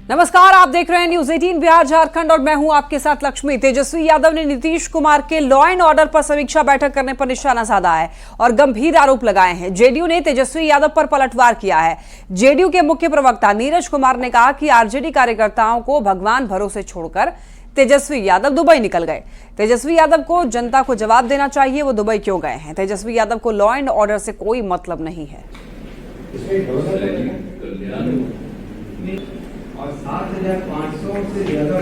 नमस्कार, आप देख रहे हैं न्यूज 18 बिहार झारखंड और मैं हूं आपके साथ लक्ष्मी। तेजस्वी यादव ने नीतीश कुमार के लॉ एंड ऑर्डर पर समीक्षा बैठक करने पर निशाना साधा है और गंभीर आरोप लगाए हैं। जेडीयू ने तेजस्वी यादव पर पलटवार किया है। जेडीयू के मुख्य प्रवक्ता नीरज कुमार ने कहा कि आरजेडी कार्यकर्ताओं को भगवान भरोसे छोड़कर तेजस्वी यादव दुबई निकल गए। तेजस्वी यादव को जनता को जवाब देना चाहिए, वो दुबई क्यों गए हैं। तेजस्वी यादव को लॉ एंड ऑर्डर से कोई मतलब नहीं है। और 7,500 से ज्यादा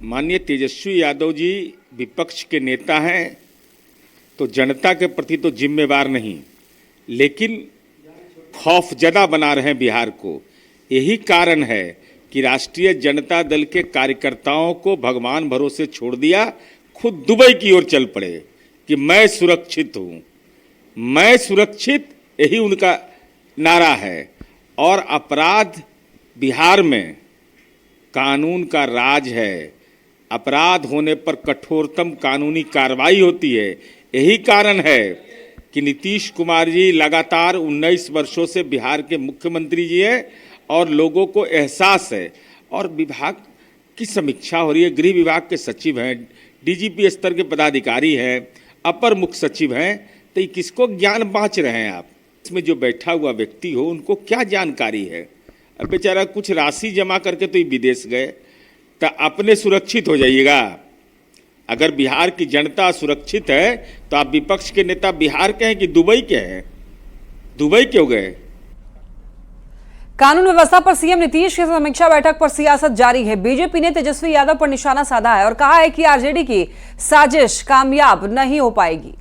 माननीय तेजस्वी यादव जी विपक्ष के नेता हैं तो जनता के प्रति तो जिम्मेवार नहीं, लेकिन खौफजदा बना रहे हैं बिहार को। यही कारण है कि राष्ट्रीय जनता दल के कार्यकर्ताओं को भगवान भरोसे छोड़ दिया, खुद दुबई की ओर चल पड़े कि मैं सुरक्षित हूँ, मैं सुरक्षित, यही उनका नारा है। और अपराध बिहार में कानून का राज है, अपराध होने पर कठोरतम कानूनी कार्रवाई होती है। यही कारण है कि नीतीश कुमार जी लगातार 19 वर्षों से बिहार के मुख्यमंत्री जी हैं और लोगों को एहसास है। और विभाग की समीक्षा हो रही है, गृह विभाग के सचिव हैं, डीजीपी स्तर के पदाधिकारी हैं, अपर मुख्य सचिव हैं, तो ये किसको ज्ञान बांच रहे हैं आप? इसमें जो बैठा हुआ व्यक्ति हो उनको क्या जानकारी है? अब बेचारा कुछ राशि जमा करके तो ये विदेश गए, तो अपने सुरक्षित हो जाइएगा। अगर बिहार की जनता सुरक्षित है तो आप विपक्ष के नेता बिहार के हैं कि दुबई के हैं? दुबई क्यों गए? कानून व्यवस्था पर सीएम नीतीश की समीक्षा बैठक पर सियासत जारी है। बीजेपी ने तेजस्वी यादव पर निशाना साधा है और कहा है कि आरजेडी की साजिश कामयाब नहीं हो पाएगी।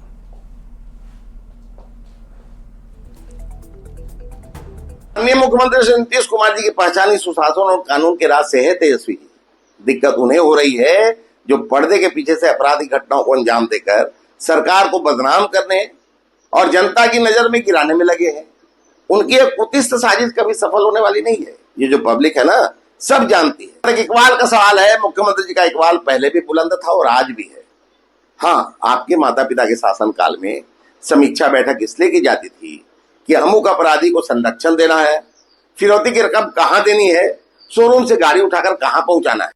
माननीय मुख्यमंत्री श्री नीतीश कुमार जी की पहचान सुशासन और कानून के राज से है। तेजस्वी जी, दिक्कत उन्हें हो रही है जो पर्दे के पीछे से आपराधिक घटनाओं को अंजाम देकर सरकार को बदनाम करने और जनता की नजर में गिराने में लगे हैं। उनकी एक कुतिष्ठ साजिश कभी सफल होने वाली नहीं है। ये जो पब्लिक है ना, सब जानती है। एक इकबाल का सवाल है, मुख्यमंत्री जी का इकबाल पहले भी बुलंद था और आज भी है। हाँ, आपके माता पिता के शासन काल में समीक्षा बैठक इसलिए की जाती थी कि अमुक अपराधी को संरक्षण देना है, फिरौती की रकम कहां देनी है, शोरूम से गाड़ी उठाकर कहां पहुंचाना है।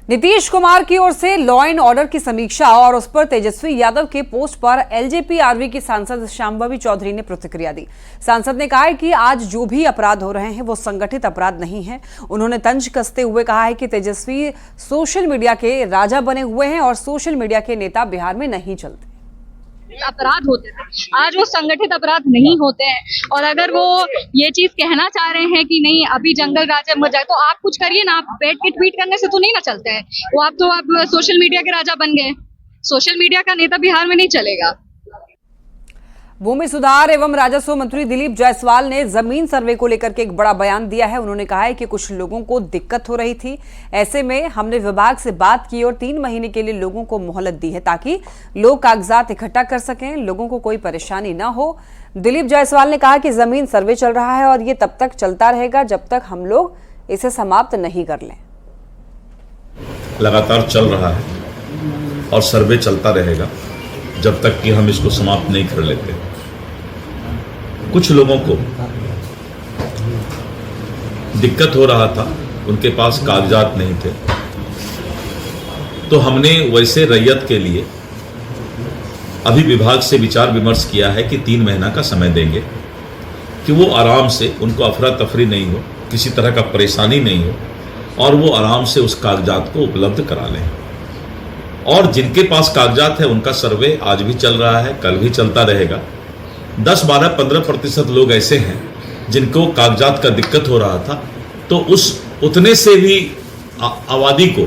नीतीश कुमार की ओर से लॉ एंड ऑर्डर की समीक्षा और उस पर तेजस्वी यादव के पोस्ट पर एलजेपी आरवी की सांसद शांभवी चौधरी ने प्रतिक्रिया दी। सांसद ने कहा है कि आज जो भी अपराध हो रहे हैं वो संगठित अपराध नहीं है। उन्होंने तंज कसते हुए कहा है कि तेजस्वी सोशल मीडिया के राजा बने हुए हैं और सोशल मीडिया के नेता बिहार में नहीं चलते। अपराध होते थे, आज वो संगठित अपराध नहीं होते हैं। और अगर वो ये चीज कहना चाह रहे हैं कि नहीं अभी जंगल राजा मर जाए, तो आप कुछ करिए ना। आप बैठ के ट्वीट करने से तो नहीं ना चलते हैं वो। आप सोशल मीडिया के राजा बन गए। सोशल मीडिया का नेता बिहार में नहीं चलेगा। भूमि सुधार एवं राजस्व मंत्री दिलीप जायसवाल ने जमीन सर्वे को लेकर के एक बड़ा बयान दिया है। उन्होंने कहा है कि कुछ लोगों को दिक्कत हो रही थी, ऐसे में हमने विभाग से बात की और 3 महीने के लिए लोगों को मोहलत दी है ताकि लोग कागजात इकट्ठा कर सकें, लोगों को कोई परेशानी ना हो। दिलीप जायसवाल ने कहा कि जमीन सर्वे चल रहा है और ये तब तक चलता रहेगा जब तक हम लोग इसे समाप्त नहीं कर लें। लगातार चल रहा है और सर्वे चलता रहेगा जब तक कि हम इसको समाप्त नहीं कर लेते। कुछ लोगों को दिक्कत हो रहा था, उनके पास कागजात नहीं थे, तो हमने वैसे रैयत के लिए अभी विभाग से विचार विमर्श किया है कि 3 महीना का समय देंगे कि वो आराम से, उनको अफरा तफरी नहीं हो, किसी तरह का परेशानी नहीं हो और वो आराम से उस कागजात को उपलब्ध करा लें। और जिनके पास कागजात है उनका सर्वे आज भी चल रहा है, कल भी चलता रहेगा। 10, 12, 15% लोग ऐसे हैं जिनको कागजात का दिक्कत हो रहा था, तो उतने से भी आबादी को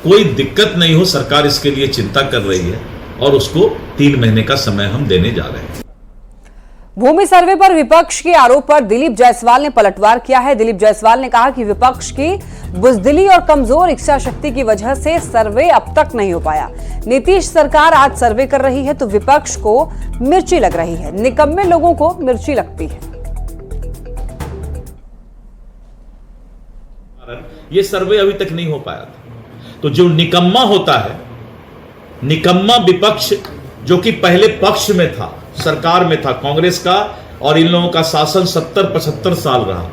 कोई दिक्कत नहीं हो, सरकार इसके लिए चिंता कर रही है और उसको 3 महीने का समय हम देने जा रहे हैं। भूमि सर्वे पर विपक्ष के आरोप पर दिलीप जायसवाल ने पलटवार किया है। दिलीप जायसवाल ने कहा कि विपक्ष की बुजदिली और कमजोर इच्छा शक्ति की वजह से सर्वे अब तक नहीं हो पाया। नीतीश सरकार आज सर्वे कर रही है तो विपक्ष को मिर्ची लग रही है, निकम्मे लोगों को मिर्ची लगती है। ये सर्वे अभी तक नहीं हो पाया था। तो जो निकम्मा होता है निकम्मा विपक्ष जो कि पहले पक्ष में था, सरकार में था कांग्रेस का, और इन लोगों का शासन 70-75 साल रहा।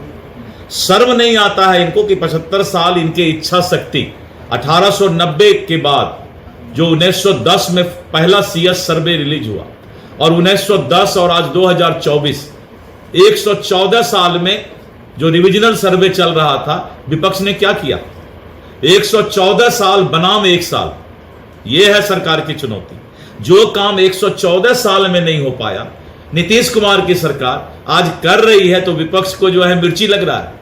शर्म नहीं आता है इनको कि 75 साल इनके इच्छा शक्ति 1890 के बाद जो 1910 में पहला CS सर्वे रिलीज हुआ और 1910 और आज 2024 114 साल में जो रिविजनल सर्वे चल रहा था, विपक्ष ने क्या किया? 114 साल बनाम 1 साल, यह है सरकार की चुनौती। जो काम 114 साल में नहीं हो पाया, नीतीश कुमार की सरकार आज कर रही है, तो विपक्ष को जो है मिर्ची लग रहा है।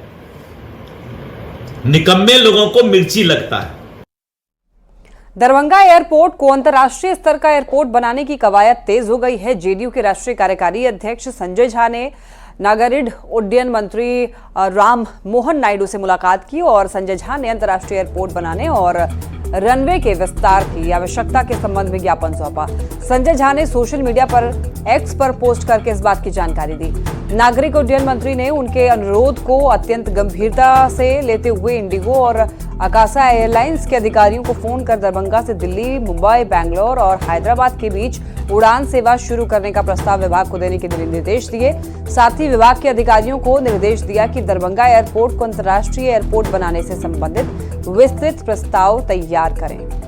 निकम्मे लोगों को मिर्ची लगता है। दरभंगा एयरपोर्ट को अंतर्राष्ट्रीय स्तर का एयरपोर्ट बनाने की कवायद तेज हो गई है। जेडीयू के राष्ट्रीय कार्यकारी अध्यक्ष संजय झा ने नागरिक उड्डयन मंत्री राम मोहन नायडू से मुलाकात की और संजय झा ने अंतर्राष्ट्रीय एयरपोर्ट बनाने और रनवे के विस्तार की आवश्यकता के संबंध में ज्ञापन सौंपा। संजय झा ने सोशल मीडिया पर एक्स पर पोस्ट करके इस बात की जानकारी दी। नागरिक उड्डयन मंत्री ने उनके अनुरोध को अत्यंत गंभीरता से लेते हुए इंडिगो और आकाशा एयरलाइंस के अधिकारियों को फोन कर दरभंगा से दिल्ली, मुंबई, बैंगलोर और हैदराबाद के बीच उड़ान सेवा शुरू करने का प्रस्ताव विभाग को देने के निर्देश दिए। साथ ही विभाग के अधिकारियों को निर्देश दिया कि दरभंगा एयरपोर्ट को अंतर्राष्ट्रीय एयरपोर्ट बनाने से संबंधित विस्तृत प्रस्ताव तैयार करें।